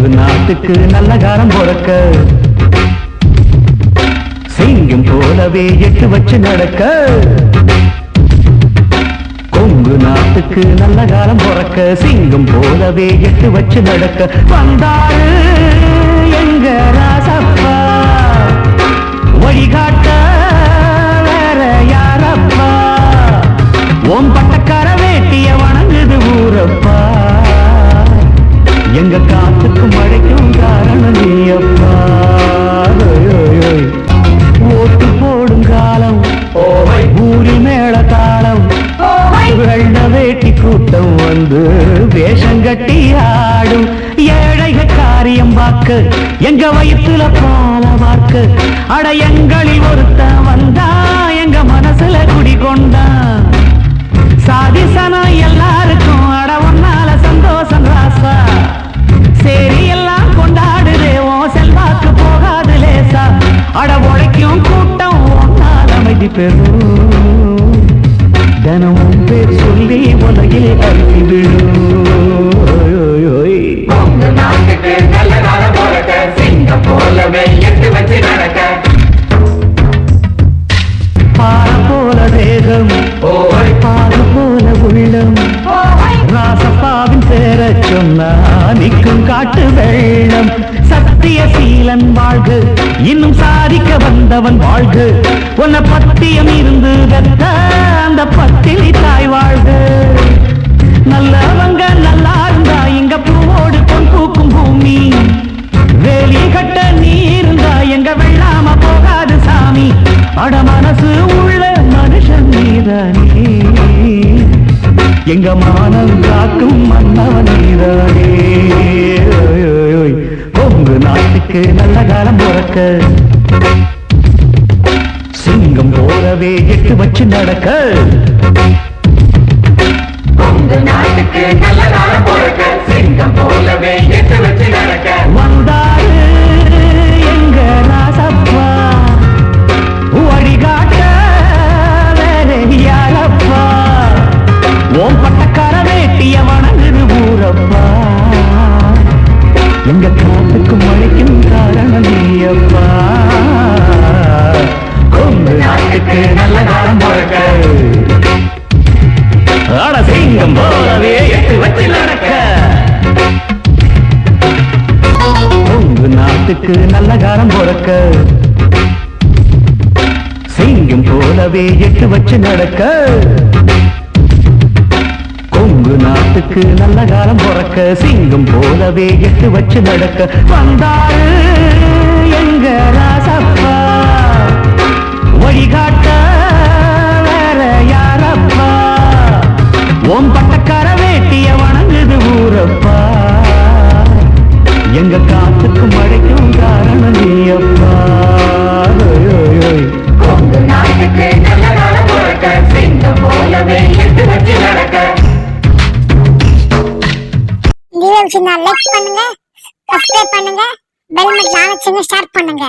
கொங்கு நாட்டுக்கு நல்ல காலம் பிறக்க சிங்கம் போலவே எட்டு வச்சு நடக்க கொங்கு நாட்டுக்கு நல்ல காலம் பிறக்க சிங்கம் போலவே எட்டு வச்சு நடக்க வந்தாரு எங்க ராசப்பா வழிகாட்ட வேற யாரப்பா ஓம் பட்டக்கார வேட்டிய வணங்குது ஊரப்பா எங்க காத்துக்கு மழைக்கும் காரணம் நீயப்பா ஓட்டு போடும் காலம் ஊரி மேள தாளம் வெள்ள வேட்டி கூட்டம் வந்து வேஷம் கட்டி ஆடும் ஏழைகள் காரியம் பார்க்க எங்க வயிற்றுல பால பார்க்க அட எங்களில் ஒருத்தன் வந்தா எங்க மனசுல குடிகொண்டா சாதிசனா எல்லாருக்கும் அட ஒன்னால சந்தோஷம் ராசா சரி எல்லாம் கொண்டாடுதேவோம் செல்வாக்கு போகாது லேசா அட உழைக்கும் கூட்டம் ஒன்னால் அமைதி பெறும் தினமும் பேர் சொல்லி உலகில் அழுத்தி விடும் பாறை போல தேகம் பாரு போல உள்ளம் ராசப்பாவின் பேர சொன்னா நிற்கும் காட்டு வெள்ளம் சத்திய சீலன் வாழ்க இன்னும் சாதிக்க வந்தவன் வாழ்க உன்னை பத்தியம் இருந்து வெத்த அந்த பத்தினி தாய் வாழ்க நல்லவங்க நல்லா இருந்தா இங்க பூவோடு பொன் பூக்கும் பூமி வேலி கட்ட நீ இருந்தா எங்க வெள்ளாம போகாது சாமி அட மனசு உள்ள மனுஷன் நீதானே எங்க மானம் காக்கும் மன்னவன் நீதானே கொங்கு நாட்டுக்கு நல்ல காலம் பிறக்க சிங்கம் போலவே எட்டு வச்சு நடக்க கொங்கு நாட்டுக்கு நல்ல காலம் பிறக்க சிங்கம் போலவே எட்டு வச்சு நடக்க வந்தாரு எங்க ராசப்பா வழிகாட்ட வேற யாரப்பா ஓம் பட்டக்கார வேட்டிய வணங்குது ஊரப்பா எங்க காத்துக்கு மழைக்கும் காரணம் நீயப்பா கொங்கு நாட்டுக்கு நல்ல காலம் பிறக்க அட சிங்கம் போலவே எட்டு வச்சு நடக்க கொங்கு நாட்டுக்கு நல்ல காலம் பிறக்க சிங்கம் போலவே எட்டு வச்சு நடக்க கொங்கு நாட்டுக்கு நல்ல காலம் பிறக்க சிங்கம் போலவே எட்டு வச்சு நடக்க வந்தாரு எங்க ராசப்பா வழிகாட்ட வேற யாரப்பா ஓம் பட்டக்கார வேட்டிய வணங்குது ஊரப்பா எங்க காத்துக்கு மழைக்கும் காரணம் நீயப்பா கொங்கு நாட்டுக்கு நல்ல காலம் பிறக்க சிங்கம் போலவே எட்டு வச்சு நடக்க லைக் பண்ணுங்க, சப்ஸ்கிரைப் பண்ணுங்க, பெல் பட்டனை ஸ்டார்ட் பண்ணுங்க.